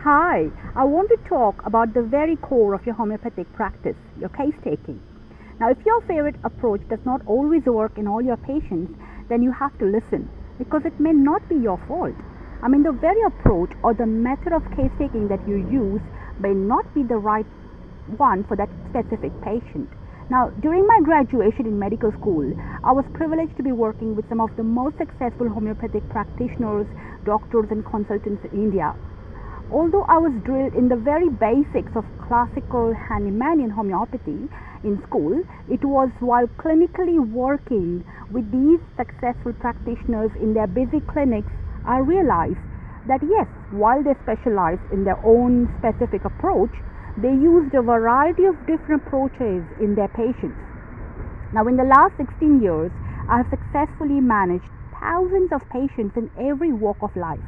Hi, I want to talk about the very core of your homeopathic practice, your case taking. Now, if your favorite approach does not always work in all your patients, then you have to listen because it may not be your fault. The very approach or the method of case taking that you use may not be the right one for that specific patient. Now, during my graduation in medical school, I was privileged to be working with some of the most successful homeopathic practitioners, doctors, and consultants in India. Although I was drilled in the very basics of classical Hahnemannian homeopathy in school, it was while clinically working with these successful practitioners in their busy clinics, I realized that yes, while they specialized in their own specific approach, they used a variety of different approaches in their patients. Now, in the last 16 years, I have successfully managed thousands of patients in every walk of life,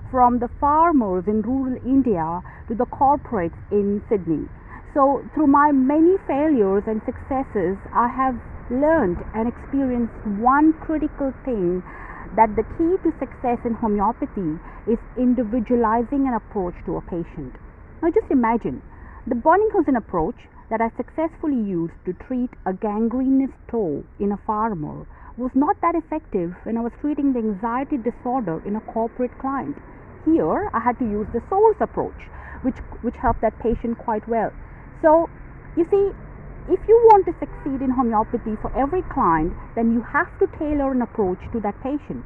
from the farmers in rural India to the corporates in Sydney. So, through my many failures and successes, I have learned and experienced one critical thing, that the key to success in homeopathy is individualizing an approach to a patient. Now, just imagine the Bonninghausen approach that I successfully used to treat a gangrenous toe in a farmer was not that effective when I was treating the anxiety disorder in a corporate client. Here, I had to use the source approach, which helped that patient quite well. So, you see, if you want to succeed in homeopathy for every client, then you have to tailor an approach to that patient.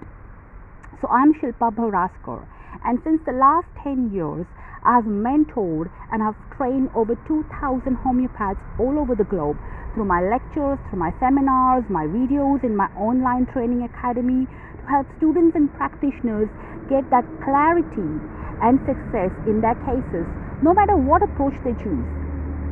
So, I'm Shilpa Bhauraskar, and since the last 10 years, I have mentored and have trained over 2,000 homeopaths all over the globe through my lectures, through my seminars, my videos in my online training academy, to help students and practitioners get that clarity and success in their cases, no matter what approach they choose.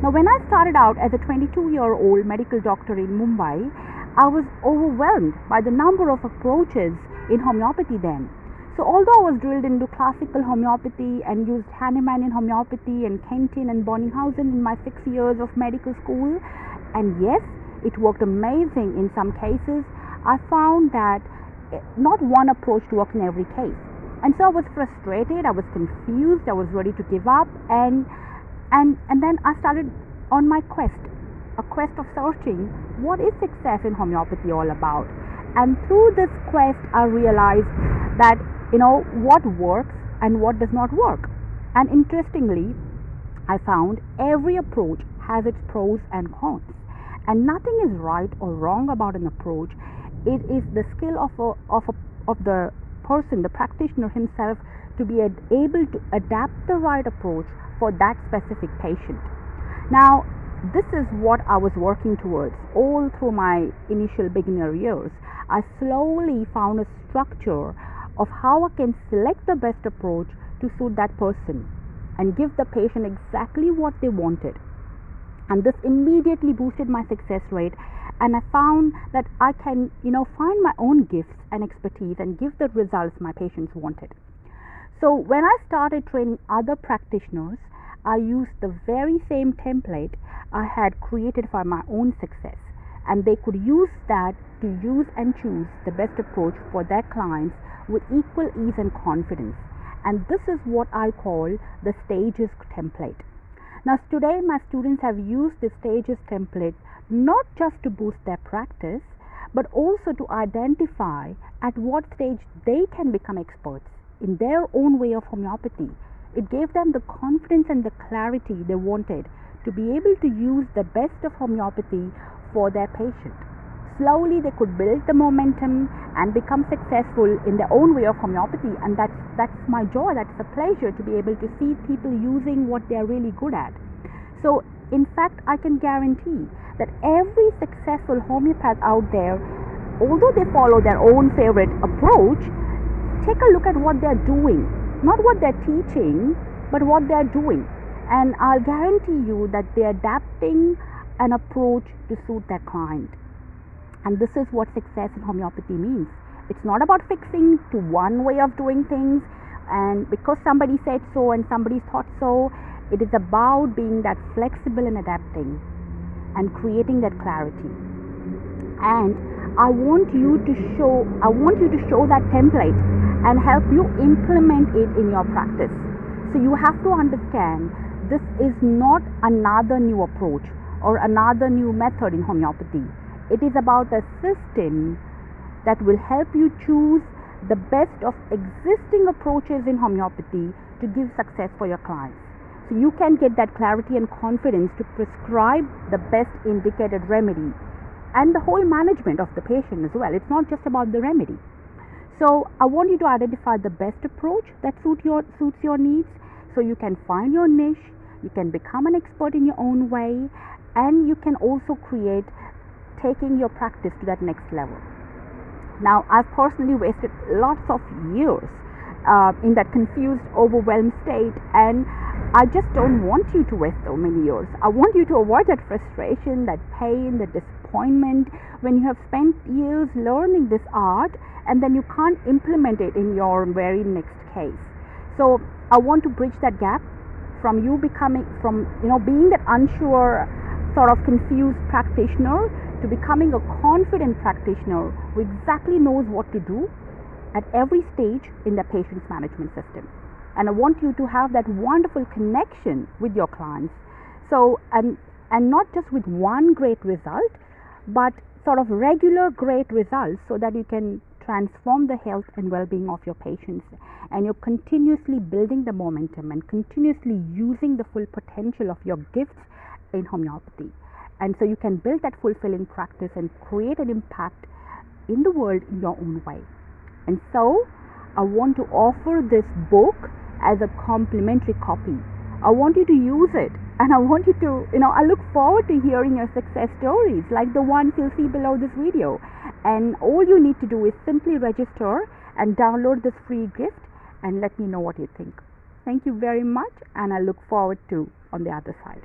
Now, when I started out as a 22-year-old medical doctor in Mumbai, I was overwhelmed by the number of approaches in homeopathy then. So, although I was drilled into classical homeopathy and used Hahnemannian homeopathy and Kentian and Bonninghausen in my 6 years of medical school, and yes, it worked amazing in some cases, I found that not one approach worked in every case. And so I was frustrated, I was confused, I was ready to give up, and then I started on my quest, a quest of searching what is success in homeopathy all about. And through this quest, I realized that what works and what does not work. And interestingly, I found every approach has its pros and cons, and nothing is right or wrong about an approach. It is the skill of the person, the practitioner himself, to be able to adapt the right approach for that specific patient. Now, this is what I was working towards all through my initial beginner years. I slowly found a structure of how I can select the best approach to suit that person and give the patient exactly what they wanted. And this immediately boosted my success rate, and I found that I can find my own gifts and expertise and give the results my patients wanted. So when I started training other practitioners, I used the very same template I had created for my own success, and they could use that to use and choose the best approach for their clients with equal ease and confidence. And this is what I call the stages template. Now, today my students have used the stages template not just to boost their practice, but also to identify at what stage they can become experts in their own way of homeopathy. It gave them the confidence and the clarity they wanted to be able to use the best of homeopathy for their patient. Slowly they could build the momentum and become successful in their own way of homeopathy, and that's my joy, that's a pleasure to be able to see people using what they're really good at. So in fact, I can guarantee that every successful homeopath out there, although they follow their own favorite approach, take a look at what they're doing, not what they're teaching, but what they're doing, and I'll guarantee you that they're adapting an approach to suit their client. And this is what success in homeopathy means. It's not about fixing to one way of doing things, and because somebody said so and somebody thought so. It is about being that flexible and adapting and creating that clarity. And I want you to show that template and help you implement it in your practice. So you have to understand this is not another new approach or another new method in homeopathy. It is about a system that will help you choose the best of existing approaches in homeopathy to give success for your clients. So you can get that clarity and confidence to prescribe the best indicated remedy and the whole management of the patient as well. It's not just about the remedy. So I want you to identify the best approach that suits your needs, so you can find your niche, you can become an expert in your own way, and you can also create taking your practice to that next level. Now, I've personally wasted lots of years in that confused, overwhelmed state, and I just don't want you to waste so many years. I want you to avoid that frustration, that pain, the disappointment when you have spent years learning this art and then you can't implement it in your very next case. So I want to bridge that gap from you being that unsure, sort of confused practitioner to becoming a confident practitioner who exactly knows what to do at every stage in the patient's management system. And I want you to have that wonderful connection with your clients. So, and not just with one great result, but sort of regular great results, so that you can transform the health and well-being of your patients, and you're continuously building the momentum and continuously using the full potential of your gifts in homeopathy. And so you can build that fulfilling practice and create an impact in the world in your own way. And so I want to offer this book as a complimentary copy. I want you to use it, and I want you to, I look forward to hearing your success stories like the ones you'll see below this video. And all you need to do is simply register and download this free gift and let me know what you think. Thank you very much, and I look forward to on the other side.